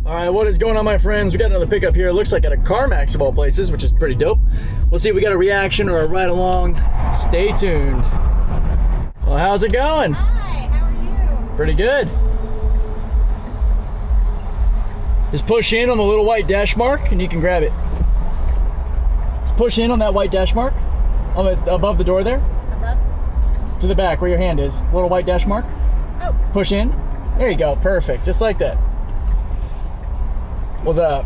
All right, what is going on, my friends? We got another pickup here. It looks like at a CarMax of all places, which is pretty dope. We'll see if we got a reaction or a ride along. Stay tuned. Well, how's it going? Hi, how are you? Pretty good. Just push in on the little white dash mark and you can grab it. Just push in on that white dash mark on the, above the door there. Above? To the back where your hand is. Little white dash mark. Oh. Push in. There you go. Perfect. Just like that. What's up?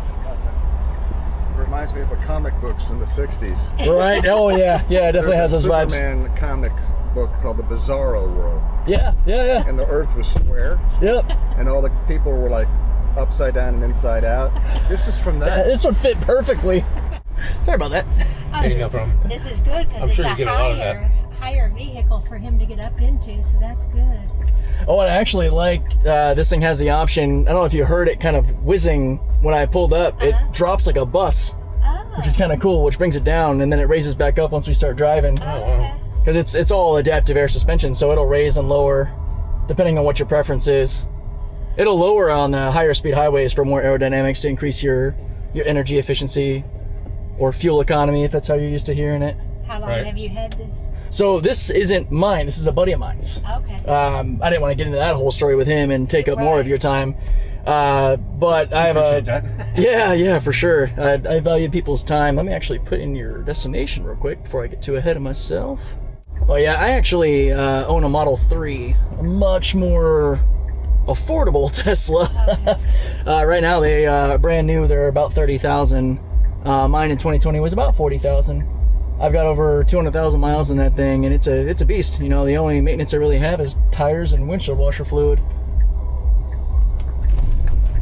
Reminds me of a comic books in the 60s. Right? Oh, yeah. Yeah, it definitely has those vibes. There's a Superman comic book called The Bizarro World. Yeah, yeah, yeah. And the Earth was square. Yep. And all the people were like upside down and inside out. This is from that. This one fit perfectly. Sorry about that. Hey, no problem. This is good because it's sure you a get a lot of that. higher vehicle for him to get up into, so that's good. Oh, and I actually like this thing has the option. I don't know if you heard it kind of whizzing when I pulled up. It drops like a bus, which is kind of cool, which brings it down, and then it raises back up once we start driving. Oh, okay. Because it's all adaptive air suspension, so it'll raise and lower depending on what your preference is. It'll lower on the higher speed highways for more aerodynamics to increase your energy efficiency or fuel economy, if that's how you're used to hearing it. How long have you had this? So this isn't mine. This is a buddy of mine's. Okay. I didn't want to get into that whole story with him and take up more of your time. But I have yeah, for sure. I value people's time. Let me actually put in your destination real quick before I get too ahead of myself. Oh yeah, I actually own a Model 3, a much more affordable Tesla. Okay. Right now they brand new. They're about 30,000. Mine in 2020 was about 40,000. I've got over 200,000 miles in that thing, and it's a beast. You know, the only maintenance I really have is tires and windshield washer fluid.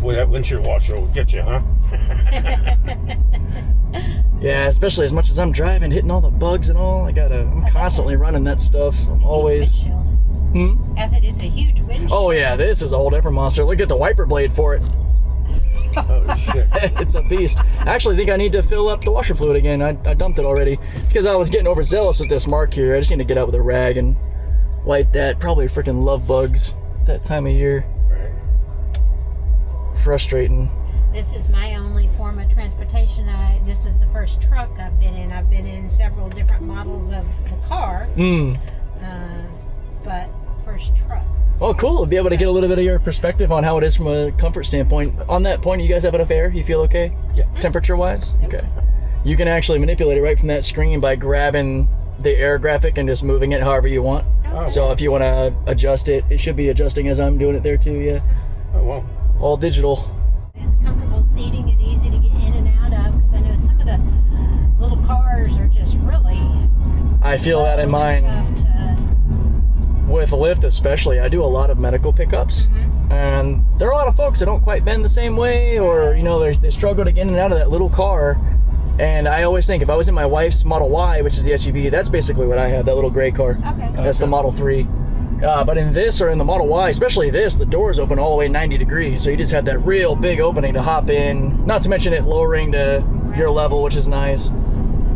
Boy, that windshield washer will get you, huh? Yeah, especially as much as I'm driving, hitting all the bugs and all. I'm constantly running that stuff. I'm always. I said it's a huge windshield. Oh yeah, this is a whole different monster. Look at the wiper blade for it. Oh shit. It's a beast. I actually think I need to fill up the washer fluid again. I dumped it already. It's because I was getting overzealous with this mark here. I just need to get out with a rag and wipe that. Probably freaking love bugs. It's that time of year. Right. Frustrating. This is my only form of transportation. This is the first truck I've been in. I've been in several different models of the car, but first truck. Oh, cool. Be able to get a little bit of your perspective on how it is from a comfort standpoint. On that point, you guys have enough air? You feel okay? Yeah. Temperature-wise? Okay. You can actually manipulate it right from that screen by grabbing the air graphic and just moving it however you want. Oh. So if you want to adjust it, it should be adjusting as I'm doing it there too, yeah. Oh, wow. All digital. It's comfortable seating and easy to get in and out of, because I know some of the little cars are just really I feel that in mine. tough to... With Lyft especially, I do a lot of medical pickups, and there are a lot of folks that don't quite bend the same way, or you know, they struggle to get in and out of that little car. And I always think if I was in my wife's Model Y, which is the SUV, that's basically what I had, that little gray car. Okay. That's the Model 3. But in this or in the Model Y, especially this, the doors open all the way 90 degrees, so you just had that real big opening to hop in. Not to mention it lowering to your level, which is nice.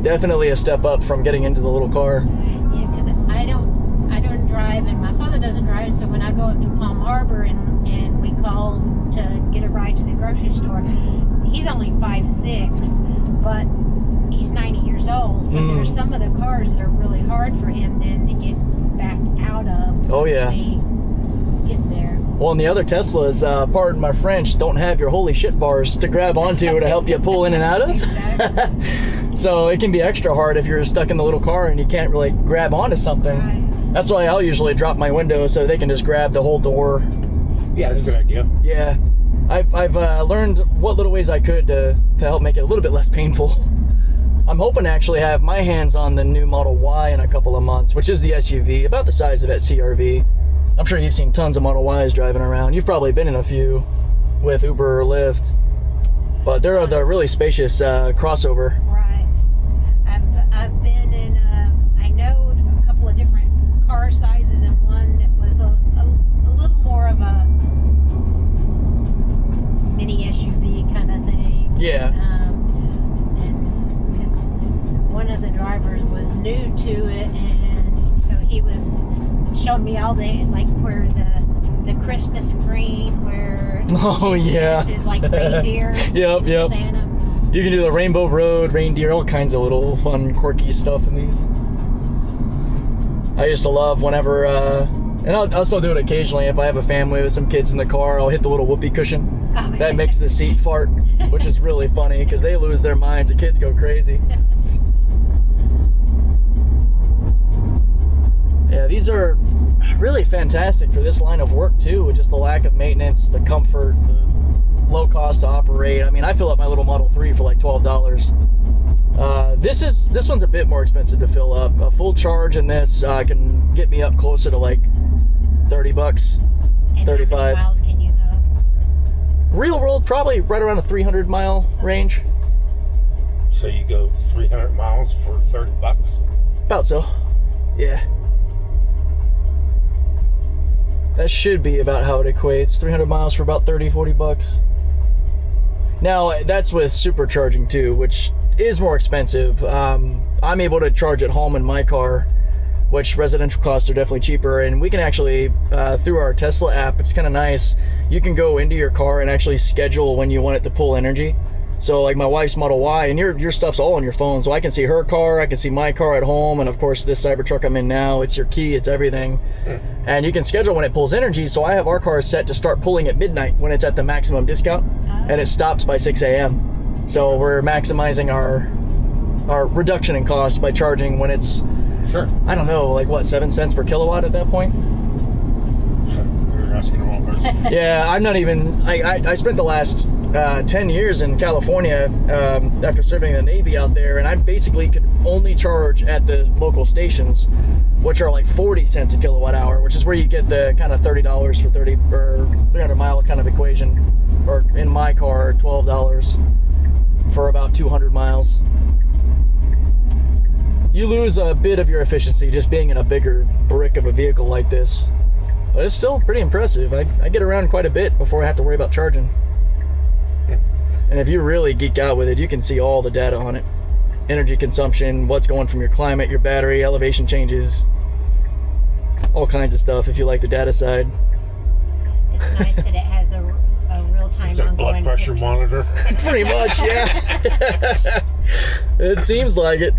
Definitely a step up from getting into the little car. Yeah, because I don't drive, and my father doesn't drive, so when I go up to Palm Harbor and we call to get a ride to the grocery store, he's only 5'6", but he's 90 years old, so there's some of the cars that are really hard for him then to get back out of. Oh yeah. Get there. Well, and the other Teslas, pardon my French, don't have your holy shit bars to grab onto to help you pull in and out of. Exactly. So it can be extra hard if you're stuck in the little car and you can't really grab onto something. Right. That's why I'll usually drop my window so they can just grab the whole door. Yeah, that's a good idea. Yeah. I've learned what little ways I could to help make it a little bit less painful. I'm hoping to actually have my hands on the new Model Y in a couple of months, which is the SUV, about the size of that CR-V. I'm sure you've seen tons of Model Ys driving around. You've probably been in a few with Uber or Lyft. But they're the really spacious crossover. Right. I've been in, I know a couple of different car sizes, and one that was a little more of a mini SUV kind of thing. Yeah. And because one of the drivers was new to it, and so he was showing me all the, like, where the the Christmas screen where Oh, yeah. is like reindeers. Yep. Santa. You can do the Rainbow Road, reindeer, all kinds of little fun, quirky stuff in these. I used to love whenever, and I'll still do it occasionally if I have a family with some kids in the car, I'll hit the little whoopee cushion. Oh. That makes the seat fart, which is really funny because they lose their minds. The kids go crazy. Yeah, these are really fantastic for this line of work too, with just the lack of maintenance, the comfort, the low cost to operate. I mean, I fill up my little Model 3 for like $12. This one's a bit more expensive to fill up. A full charge in this can get me up closer to like $30, And 35. How many miles can you go? Real world, probably right around a 300-mile range. So you go 300 miles for $30? About so. Yeah. That should be about how it equates. 300 miles for about 30, 40 bucks. Now, that's with supercharging too, which is more expensive. I'm able to charge at home in my car, which residential costs are definitely cheaper. And we can actually, through our Tesla app, it's kind of nice. You can go into your car and actually schedule when you want it to pull energy. So like my wife's Model Y, and your stuff's all on your phone. So I can see her car, I can see my car at home, and of course this Cybertruck I'm in now, it's your key, it's everything. And you can schedule when it pulls energy. So I have our car set to start pulling at midnight when it's at the maximum discount, and it stops by 6 a.m. So we're maximizing our reduction in cost by charging when it's, Sure. I don't know, like what, 7 cents per kilowatt at that point? You're asking the wrong person. Yeah, I'm not even, I spent the last 10 years in California after serving the Navy out there, and I basically could only charge at the local stations, which are like 40 cents a kilowatt hour, which is where you get the kind of $30 for 30 or 300 mile kind of equation, or in my car, $12 for about 200 miles. You lose a bit of your efficiency just being in a bigger brick of a vehicle like this, but it's still pretty impressive. I get around quite a bit before I have to worry about charging. And if you really geek out with it, you can see all the data on it. Energy consumption, what's going from your climate, your battery, elevation changes, all kinds of stuff if you like the data side. It's nice that it has a real-time Is that blood ongoing pressure picture. monitor? Pretty much, yeah. It seems like it.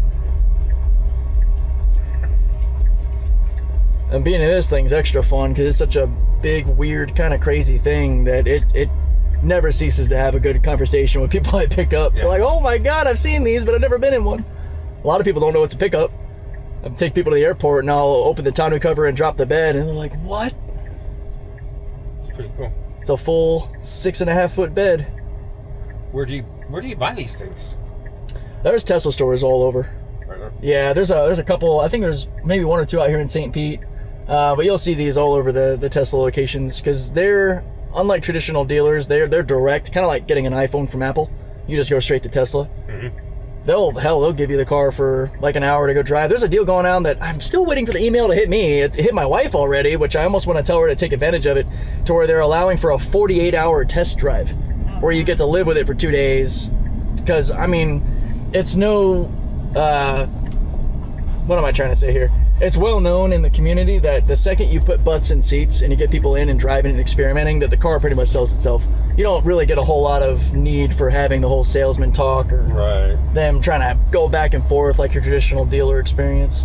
And being in this thing's extra fun because it's such a big, weird, kind of crazy thing that it never ceases to have a good conversation with people I pick up. Yeah. They're like, oh my God, I've seen these, but I've never been in one. A lot of people don't know what's a pickup. I take people to the airport and I'll open the tonneau cover and drop the bed, and they're like, what? It's pretty cool. It's a full 6.5 foot bed. Where do you buy these things? There's Tesla stores all over. Right there. Yeah, there's a couple. I think there's maybe 1 or 2 out here in St. Pete. But you'll see these all over the Tesla locations because they're, unlike traditional dealers, they're direct, kind of like getting an iPhone from Apple. You just go straight to Tesla. Mm-hmm. They'll give you the car for like an hour to go drive. There's a deal going on that I'm still waiting for the email to hit me. It hit my wife already, which I almost want to tell her to take advantage of it, to where they're allowing for a 48-hour test drive where you get to live with it for 2 days. Because, I mean, it's no, what am I trying to say here? It's well known in the community that the second you put butts in seats and you get people in and driving and experimenting, that the car pretty much sells itself. You don't really get a whole lot of need for having the whole salesman talk or Right. them trying to go back and forth like your traditional dealer experience.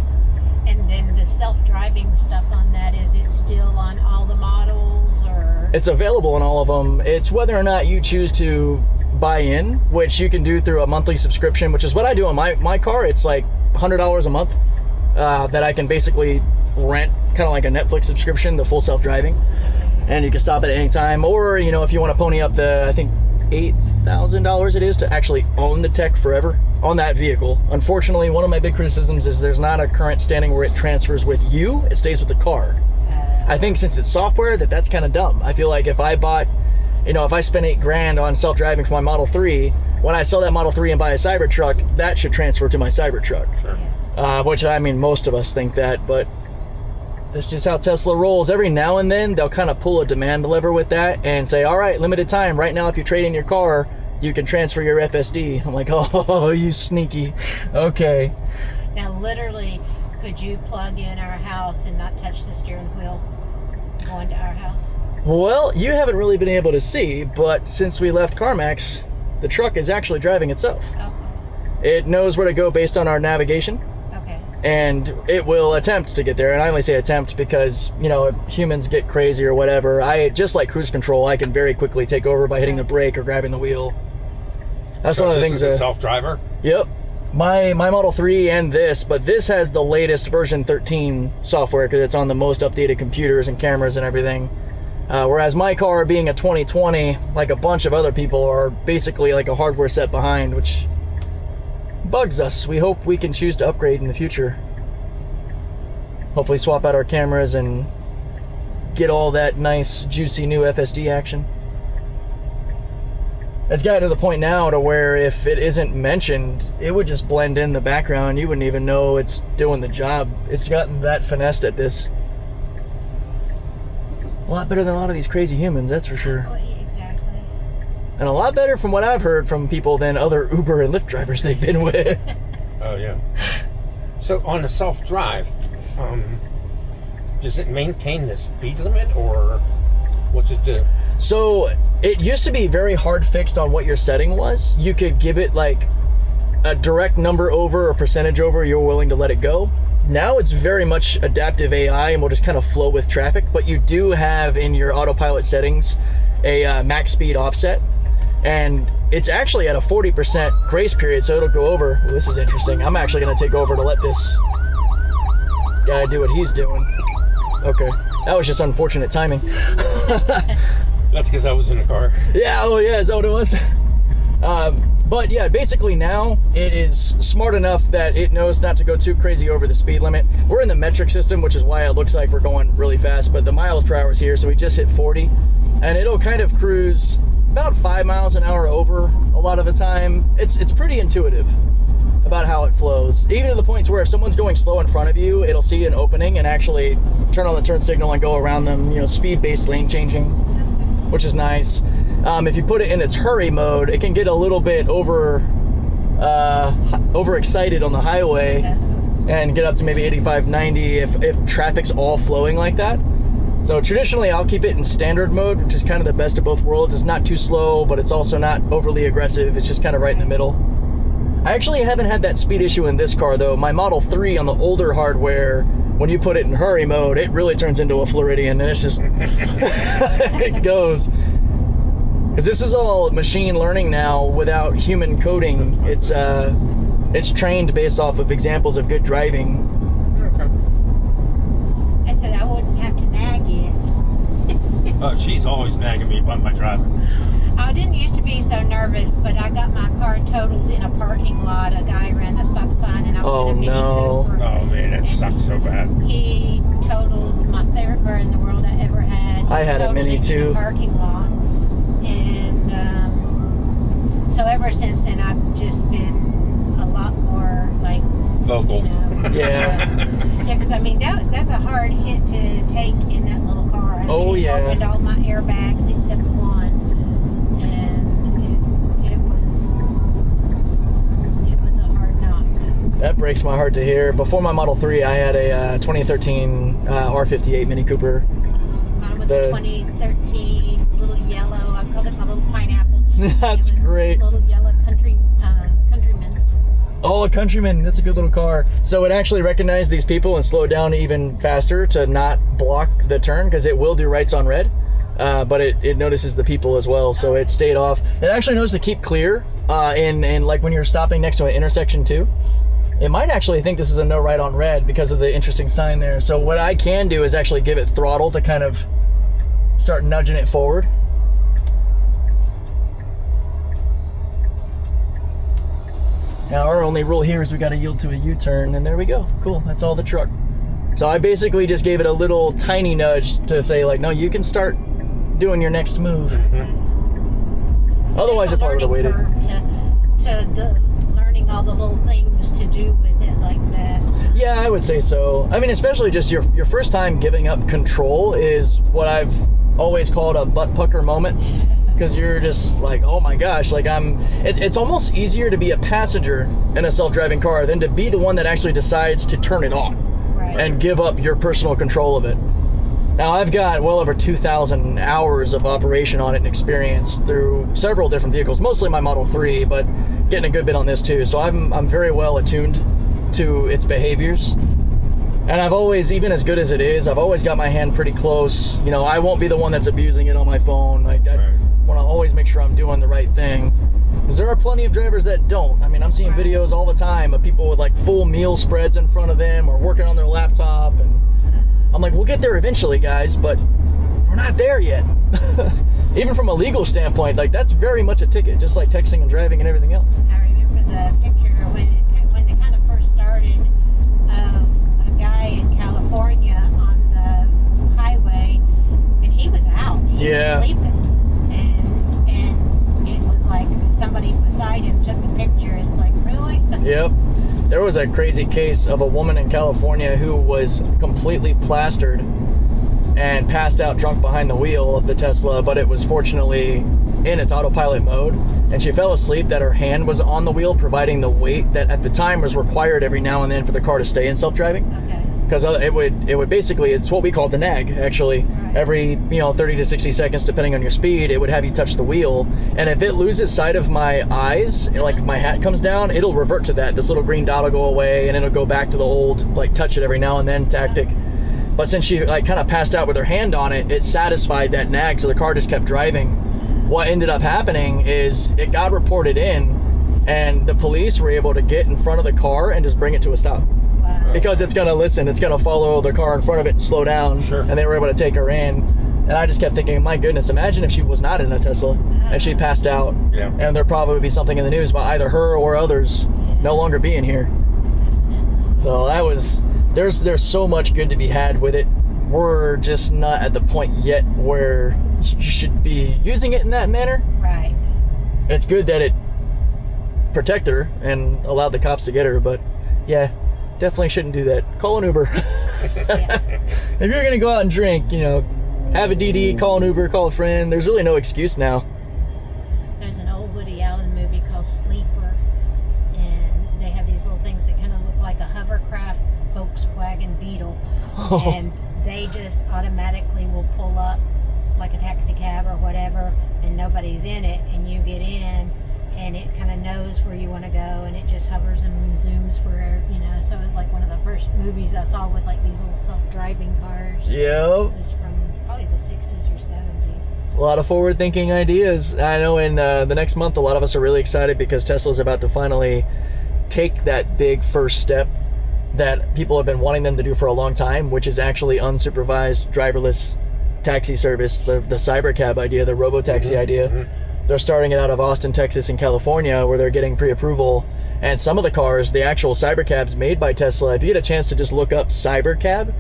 And then the self-driving stuff on that, is it still on all the models, or? It's available in all of them. It's whether or not you choose to buy in, which you can do through a monthly subscription, which is what I do on my car. It's like $100 a month that I can basically rent, kind of like a Netflix subscription, the full self-driving. And you can stop it at any time. Or, you know, if you want to pony up the, I think, $8,000 it is to actually own the tech forever on that vehicle. Unfortunately, one of my big criticisms is there's not a current standing where it transfers with you. It stays with the car. I think since it's software, that's kind of dumb. I feel like if I bought, you know, if I spent $8,000 on self-driving for my Model 3, when I sell that Model 3 and buy a Cybertruck, that should transfer to my Cybertruck. Sure. Which, I mean, most of us think that, but that's just how Tesla rolls. Every now and then, they'll kind of pull a demand lever with that and say, all right, limited time. Right now, if you trade in your car, you can transfer your FSD. I'm like, oh, you sneaky. Okay. Now, literally, could you plug in our house and not touch the steering wheel going to our house? Well, you haven't really been able to see, but since we left CarMax, the truck is actually driving itself. Okay. It knows where to go based on our navigation, Okay. and it will attempt to get there. And I only say attempt because, you know, if humans get crazy or whatever, just like cruise control, I can very quickly take over by hitting the brake or grabbing the wheel. That's one of the things. This is a self-driver? Yep. My Model 3 and this, but this has the latest version 13 software because it's on the most updated computers and cameras and everything. Whereas my car, being a 2020, like a bunch of other people, are basically like a hardware set behind, which bugs us. We hope we can choose to upgrade in the future. Hopefully swap out our cameras and get all that nice, juicy new FSD action. It's gotten to the point now to where if it isn't mentioned, it would just blend in the background. You wouldn't even know it's doing the job. It's gotten that finessed at this. A lot better than a lot of these crazy humans, that's for sure. Oh, yeah, exactly. And a lot better from what I've heard from people than other Uber and Lyft drivers they've been with. Oh, yeah. So on the self-drive, does it maintain the speed limit, or what's it do? So it used to be very hard fixed on what your setting was. You could give it like a direct number over or percentage over you're willing to let it go. Now it's very much adaptive AI and will just kind of flow with traffic, but you do have in your autopilot settings a max speed offset, and it's actually at a 40% grace period, so it'll go over. Well, this is interesting. I'm actually going to take over to let this guy do what he's doing. Okay, that was just unfortunate timing. That's because I was in the car. Yeah, oh yeah, is that what it was? But yeah, basically now it is smart enough that it knows not to go too crazy over the speed limit. We're in the metric system, which is why it looks like we're going really fast, but the miles per hour is here, so we just hit 40. And it'll kind of cruise about 5 miles an hour over a lot of the time. It's pretty intuitive about how it flows. Even to the point where if someone's going slow in front of you, it'll see an opening and actually turn on the turn signal and go around them, you know, speed-based lane changing, which is nice. If you put it in its hurry mode, it can get a little bit overexcited on the highway and get up to maybe 85, 90 if traffic's all flowing like that. So traditionally, I'll keep it in standard mode, which is kind of the best of both worlds. It's not too slow, but it's also not overly aggressive. It's just kind of right in the middle. I actually haven't had that speed issue in this car, though. My Model 3 on the older hardware, when you put it in hurry mode, it really turns into a Floridian, and it's just it goes. Because this is all machine learning now without human coding. It's trained based off of examples of good driving. I said I wouldn't have to nag you. Oh, she's always nagging me about my driving. I didn't used to be so nervous, but I got my car totaled in a parking lot. A guy ran a stop sign, and I was in a Mini Cooper. Oh man, that sucks so bad. He totaled my favorite car in the world I ever had. I had a Mini too. In a parking lot, and so ever since then, I've just been a lot more like Vocal. You know, Yeah. Yeah, because I mean that's a hard hit to take in that little car. I Oh, mean, yeah. It opened all my airbags except one, and it was a hard knock. That breaks my heart to hear. Before my Model 3, I had a 2013 R58 Mini Cooper. Mine was a 2013 little yellow. I called it my little pineapple. That's It was great. A little yellow countryman. Oh, a Countryman. That's a good little car. So it actually recognized these people and slowed down even faster to not block the turn, because it will do rights on red. But it notices the people as well, so it stayed off. It actually knows to keep clear in like when you're stopping next to an intersection too. It might actually think this is a no right on red because of the interesting sign there. So what I can do is actually give it throttle to kind of start nudging it forward. Now our only rule here is we got to yield to a U-turn, and there we go. Cool, that's all the truck. So I basically just gave it a little tiny nudge to say like, no, you can start doing your next move. So Otherwise, it probably would have waited. To learning all the little things to do with it like that. Yeah, I would say so. I mean, especially just your first time giving up control is what I've always called a butt pucker moment. Because you're just like, oh my gosh, like it's almost easier to be a passenger in a self-driving car than to be the one that actually decides to turn it on Right. and give up your personal control of it. Now, I've got well over 2,000 hours of operation on it and experience through several different vehicles, mostly my Model 3, but getting a good bit on this too. So I'm very well attuned to its behaviors. And I've always, even as good as it is, I've always got my hand pretty close. You know, I won't be the one that's abusing it on my phone. I want to always make sure I'm doing the right thing. Because there are plenty of drivers that don't. I mean, I'm seeing videos all the time of people with like full meal spreads in front of them or working on their laptop. And I'm like, we'll get there eventually, guys, but we're not there yet. Even from a legal standpoint, like that's very much a ticket, just like texting and driving and everything else. I remember the picture when they kind of first started of a guy in California on the highway, and he was out. He was sleeping. And it was like somebody beside him took the picture. It's like, really? Yep. There was a crazy case of a woman in California who was completely plastered and passed out drunk behind the wheel of the Tesla, but it was fortunately in its autopilot mode, and she fell asleep that her hand was on the wheel, providing the weight that at the time was required every now and then for the car to stay in self-driving. Okay. Because it would basically, it's what we call the nag, actually. Right. Every 30 to 60 seconds, depending on your speed, it would have you touch the wheel. And if it loses sight of my eyes, like if my hat comes down, it'll revert to that. This little green dot will go away, and it'll go back to the old, like, touch it every now and then tactic. But since she, like, kind of passed out with her hand on it, it satisfied that nag, so the car just kept driving. What ended up happening is it got reported in, and the police were able to get in front of the car and just bring it to a stop. Because it's going to listen, it's going to follow the car in front of it and slow down. Sure. And they were able to take her in. And I just kept thinking, my goodness, imagine if she was not in a Tesla and she passed out. Yeah. And there'd probably be something in the news about either her or others no longer being here. So that was, there's so much good to be had with it. We're just not at the point yet where you should be using it in that manner. Right. It's good that it protected her and allowed the cops to get her, but yeah. Definitely shouldn't do that. Call an Uber. If you're gonna go out and drink, have a DD, call an Uber, call a friend. There's really no excuse now. There's an old Woody Allen movie called Sleeper, and they have these little things that kind of look like a hovercraft Volkswagen Beetle, and they just automatically will pull up like a taxi cab or whatever, and nobody's in it, and you get in, and it kind of knows where you want to go, and it just hovers and zooms where, so it was like one of the first movies I saw with like these little self-driving cars. Yep. It was from probably the 60s or 70s. A lot of forward-thinking ideas. I know in the next month, a lot of us are really excited because Tesla's about to finally take that big first step that people have been wanting them to do for a long time, which is actually unsupervised driverless taxi service, the cybercab idea, the RoboTaxi idea. Mm-hmm. They're starting it out of Austin, Texas, and California, where they're getting pre-approval. And some of the cars, the actual cybercabs made by Tesla, if you get a chance to just look up cybercab,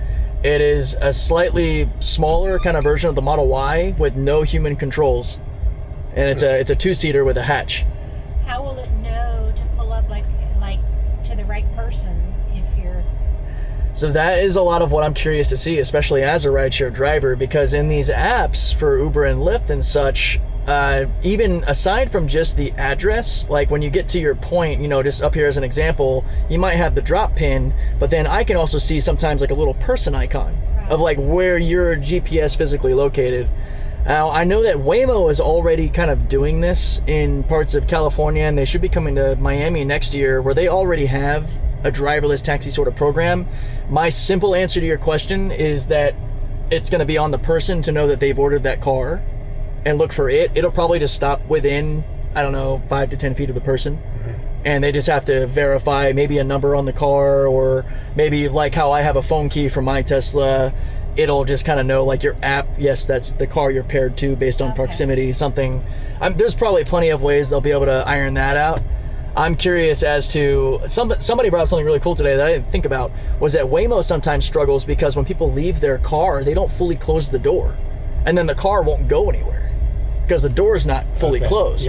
it is a slightly smaller kind of version of the Model Y with no human controls. And it's a two-seater with a hatch. How will it know to pull up like to the right person if you're... So that is a lot of what I'm curious to see, especially as a rideshare driver, because in these apps for Uber and Lyft and such, even aside from just the address, like when you get to your point, just up here as an example, you might have the drop pin, but then I can also see sometimes like a little person icon of like where your GPS physically located. Now, I know that Waymo is already kind of doing this in parts of California, and they should be coming to Miami next year, where they already have a driverless taxi sort of program. My simple answer to your question is that it's going to be on the person to know that they've ordered that car and look for it. It'll probably just stop within, 5 to 10 feet of the person. And they just have to verify maybe a number on the car, or maybe like how I have a phone key for my Tesla, it'll just kind of know like your app, yes, that's the car you're paired to based on proximity, something. There's probably plenty of ways they'll be able to iron that out. I'm curious as to, somebody brought up something really cool today that I didn't think about, was that Waymo sometimes struggles because when people leave their car, they don't fully close the door. And then the car won't go anywhere because the door is not fully closed.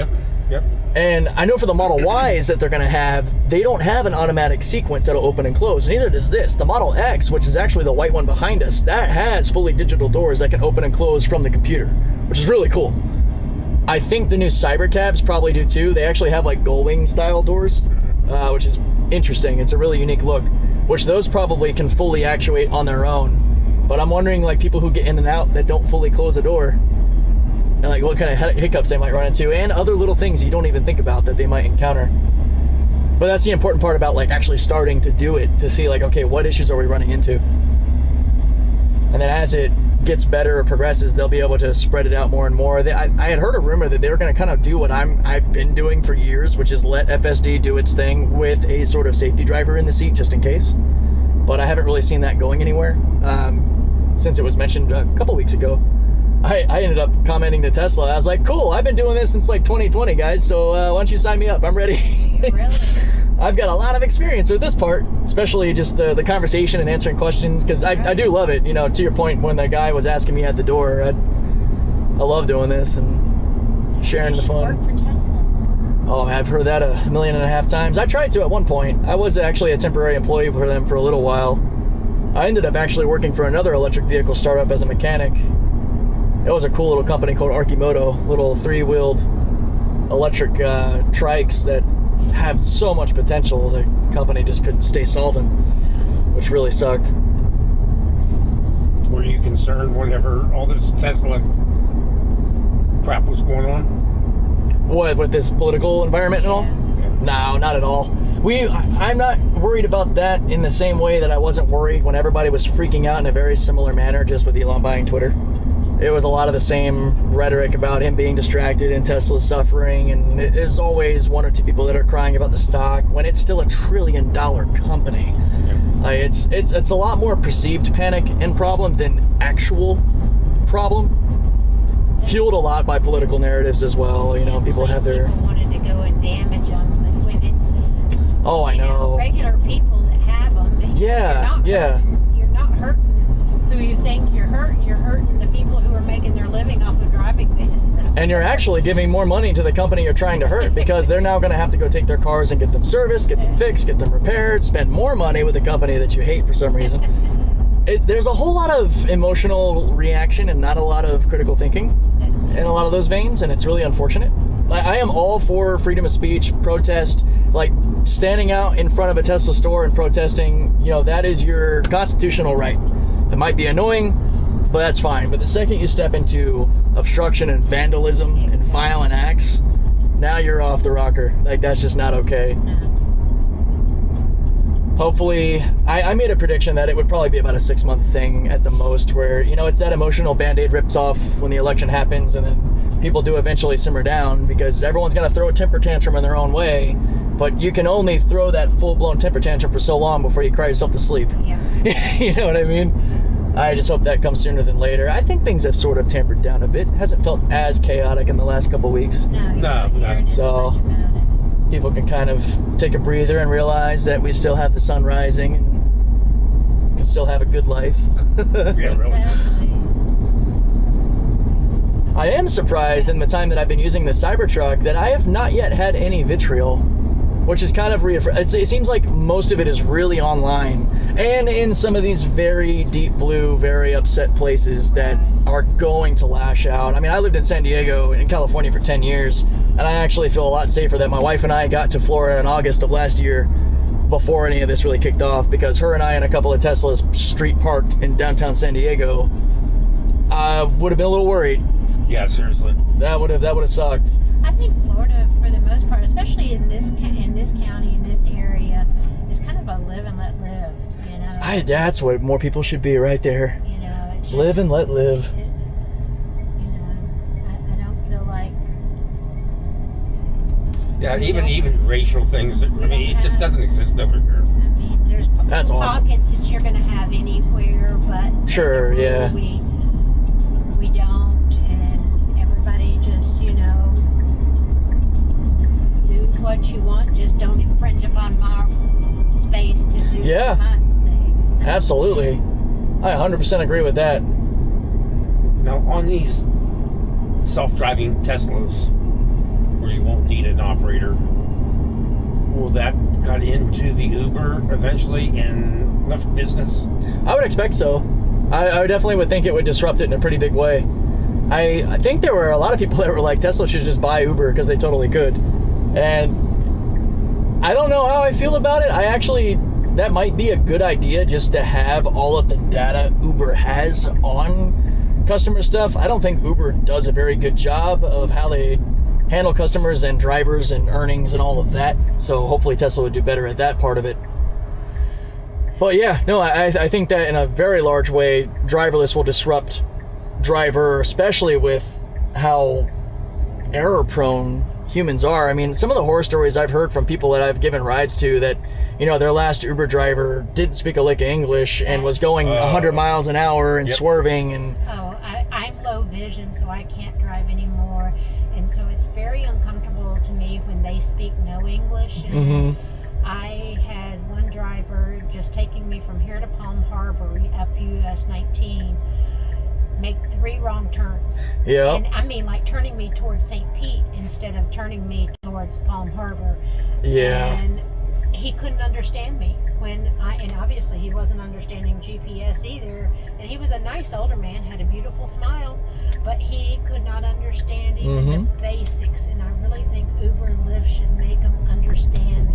Yep. And I know for the Model Ys that they're going to have, they don't have an automatic sequence that'll open and close. Neither does this. The Model X, which is actually the white one behind us, that has fully digital doors that can open and close from the computer, which is really cool. I think the new cybercabs probably do too. They actually have like gull-wing style doors, which is interesting. It's a really unique look, which those probably can fully actuate on their own. But I'm wondering, like, people who get in and out that don't fully close the door, and like what kind of hiccups they might run into, and other little things you don't even think about that they might encounter. But that's the important part about like actually starting to do it, to see like, okay, what issues are we running into? And then as it gets better or progresses, they'll be able to spread it out more and more. I had heard a rumor that they were going to kind of do what I've been doing for years, which is let FSD do its thing with a sort of safety driver in the seat just in case. But I haven't really seen that going anywhere since it was mentioned a couple weeks ago. I ended up commenting to Tesla. I was like, cool, I've been doing this since like 2020, guys, so why don't you sign me up? I'm ready. Really? I've got a lot of experience with this part, especially just the conversation and answering questions, because I do love it. You know, to your point, when the guy was asking me at the door, I love doing this and sharing the fun. Work for Tesla. Oh, I've heard that 1.5 million times. I tried to at one point. I was actually a temporary employee for them for a little while. I ended up actually working for another electric vehicle startup as a mechanic. It was a cool little company called Archimoto, little 3-wheeled electric trikes that have so much potential. The company just couldn't stay solvent, which really sucked. Were you concerned whenever all this Tesla crap was going on? What, with this political environment and all? No, not at all. I'm not worried about that in the same way that I wasn't worried when everybody was freaking out in a very similar manner just with Elon buying Twitter. It was a lot of the same rhetoric about him being distracted and Tesla's suffering, and there's always one or two people that are crying about the stock when it's still $1 trillion company. It's a lot more perceived panic and problem than actual problem. Fueled a lot by political narratives as well. You know, people have their... People wanted to go and damage them, but when it's... Oh, I know. Regular people that have them. Yeah. You're not hurting who you think you're hurting. You're hurting the people who are making their living off of driving this. And you're actually giving more money to the company you're trying to hurt, because they're now going to have to go take their cars and get them serviced, get them fixed, get them repaired, spend more money with a company that you hate for some reason. There's a whole lot of emotional reaction and not a lot of critical thinking in a lot of those veins, and it's really unfortunate. I am all for freedom of speech, protest, like standing out in front of a Tesla store and protesting. You know, that is your constitutional right. It might be annoying, but that's fine. But the second you step into obstruction and vandalism and violent acts, now you're off the rocker. Like, that's just not okay. Hopefully, I made a prediction that it would probably be about a 6-month thing at the most, where, you know, it's that emotional Band-Aid rips off when the election happens, and then people do eventually simmer down because everyone's going to throw a temper tantrum in their own way, but you can only throw that full-blown temper tantrum for so long before you cry yourself to sleep. Yeah. You know what I mean? I just hope that comes sooner than later. I think things have sort of tampered down a bit. It hasn't felt as chaotic in the last couple weeks. No. So people can kind of take a breather and realize that we still have the sun rising and can still have a good life. Yeah, really. Exactly. I am surprised in the time that I've been using the Cybertruck that I have not yet had any vitriol, which is kind of it seems like most of it is really online and in some of these very deep blue, very upset places that are going to lash out. I mean, I lived in San Diego in California for 10 years, and I actually feel a lot safer that my wife and I got to Florida in August of last year before any of this really kicked off, because her and I and a couple of Teslas street parked in downtown San Diego would have been a little worried. Yeah, seriously. That would have sucked. I think Florida, for the most part, especially in this county, in this area, is kind of a live and let live. You know. That's what more people should be right there. You know, Just live and let live. I don't feel like. Yeah, even racial things. I mean, it just doesn't exist over here. I mean, there's That's awesome. pockets that you're going to have anywhere, but Sure, as a rule, yeah. we don't, and everybody just, you know, do what you want. Just don't infringe upon my space to do Yeah. my thing. Absolutely. I 100% agree with that. Now, on these self-driving Teslas, where you won't need an operator, will that cut into the Uber eventually in Lyft business? I would expect so. I definitely would think it would disrupt it in a pretty big way. I think there were a lot of people that were like, Tesla should just buy Uber because they totally could. And I don't know how I feel about it. that might be a good idea, just to have all of the data Uber has on customer stuff. I don't think Uber does a very good job of how they handle customers and drivers and earnings and all of that. So hopefully Tesla would do better at that part of it. But yeah, no, I think that in a very large way, driverless will disrupt driver, especially with how error-prone humans are. I mean, some of the horror stories I've heard from people that I've given rides to that, you know, their last Uber driver didn't speak a lick of English and was going 100 miles an hour and swerving. And I'm low vision, so I can't drive anymore. And so it's very uncomfortable to me when they speak no English. And I had one driver just taking me from here to Palm Harbor up US 19, make 3 wrong turns. Yeah. And I mean, like turning me towards St. Pete instead of turning me towards Palm Harbor. Yeah. And he couldn't understand me and obviously he wasn't understanding GPS either. And he was a nice older man, had a beautiful smile, but he could not understand even the basics. And I really think Uber and Lyft should make them understand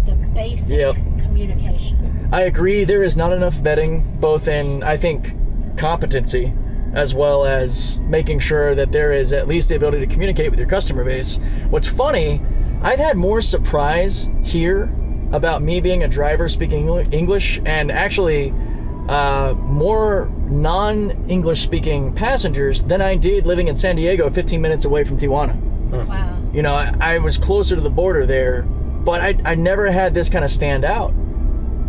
the basic communication. I agree. There is not enough vetting, both in, I think, competency, as well as making sure that there is at least the ability to communicate with your customer base. What's funny, I've had more surprise here about me being a driver speaking English, and actually more non-English speaking passengers than I did living in San Diego, 15 minutes away from Tijuana. Wow. You know, I was closer to the border there, but I never had this kind of stand out.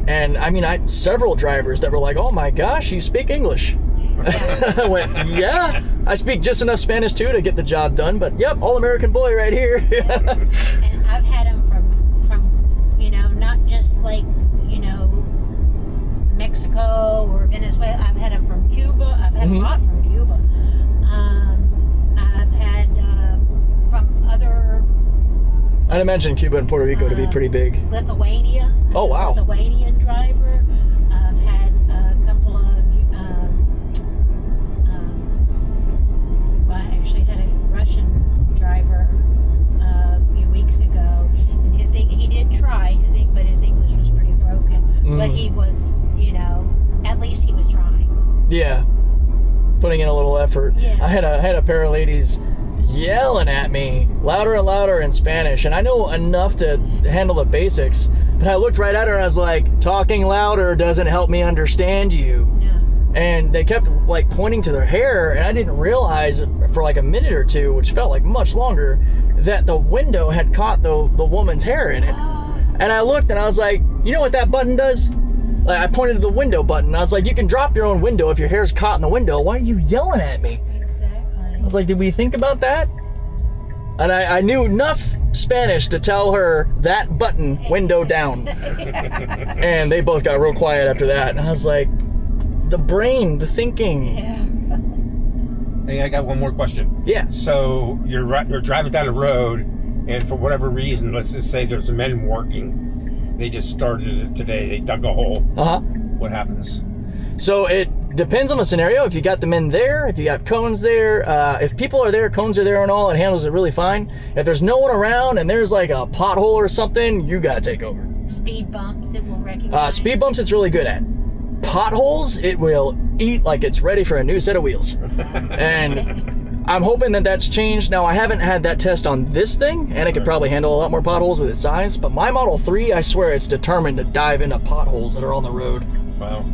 And I mean, I had several drivers that were like, "Oh my gosh, you speak English." I went, "Yeah, I speak just enough Spanish too to get the job done, but yep, all-American boy right here." And I've had them from, you know, not just like, you know, Mexico or Venezuela. I've had them from Cuba. I've had a lot from Cuba. I've had from other... I'd imagine Cuba and Puerto Rico to be pretty big. Lithuania. Oh, wow. Lithuanian driver. I've had a couple of... well, I actually had a Russian driver a few weeks ago. And he did try, but his English was pretty broken. But he was, you know, at least he was trying. Yeah. Putting in a little effort. Yeah. I had a pair of ladies yelling at me louder and louder in Spanish, and I know enough to handle the basics, but I looked right at her and I was like, "Talking louder doesn't help me understand you." No. And they kept like pointing to their hair, and I didn't realize for like a minute or two, which felt like much longer, that the window had caught the woman's hair in it. And I looked and I was like, "You know what that button does?" Like, I pointed to the window button. I was like, "You can drop your own window if your hair's caught in the window. Why are you yelling at me?" Exactly. I was like, "Did we think about that?" And I knew enough Spanish to tell her that button, window down. And they both got real quiet after that. And I was like, the brain, the thinking. Yeah. Hey, I got one more question. Yeah. So you're driving down the road, and for whatever reason, let's just say there's men working. They just started it today. They dug a hole. What happens? So it depends on the scenario. If you got the men there, if you got cones there, if people are there, cones are there and all, it handles it really fine. If there's no one around and there's like a pothole or something, you gotta take over. Speed bumps, it will recognize. Speed bumps, it's really good at. Potholes, it will eat like it's ready for a new set of wheels. And I'm hoping that that's changed. Now, I haven't had that test on this thing, and it could probably handle a lot more potholes with its size, but my Model 3, I swear it's determined to dive into potholes that are on the road. Wow.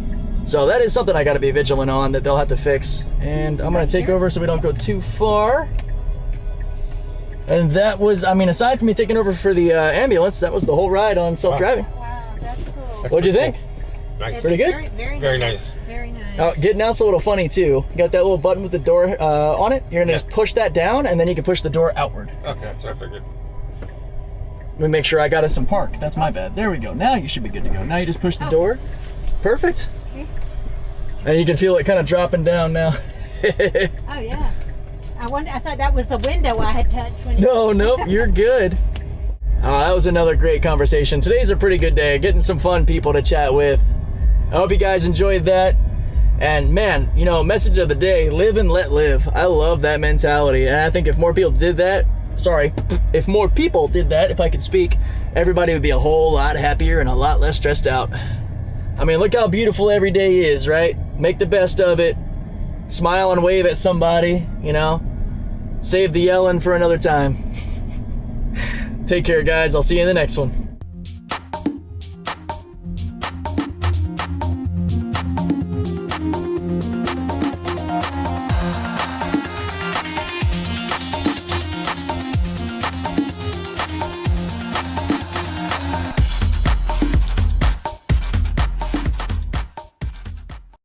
So that is something I got to be vigilant on, that they'll have to fix. And I'm going to take over so we don't go too far. And that was, I mean, aside from me taking over for the ambulance, that was the whole ride on self-driving. Wow, that's cool. What'd you think? Nice. Pretty good? Very nice. Very nice. Getting out's a little funny too. You got that little button with the door on it. You're gonna just push that down, and then you can push the door outward. Okay, that's what I figured. Let me make sure I got us some park. That's my bad. There we go. Now you should be good to go. Now you just push the door. Perfect. Okay. And you can feel it kind of dropping down now. Oh yeah. I thought that was the window I had touched. When Nope, you're good. That was another great conversation. Today's a pretty good day. Getting some fun people to chat with. I hope you guys enjoyed that. And man, you know, message of the day, live and let live. I love that mentality. And I think if more people did that, if more people did that, if I could speak, everybody would be a whole lot happier and a lot less stressed out. I mean, look how beautiful every day is, right? Make the best of it. Smile and wave at somebody, you know? Save the yelling for another time. Take care, guys. I'll see you in the next one.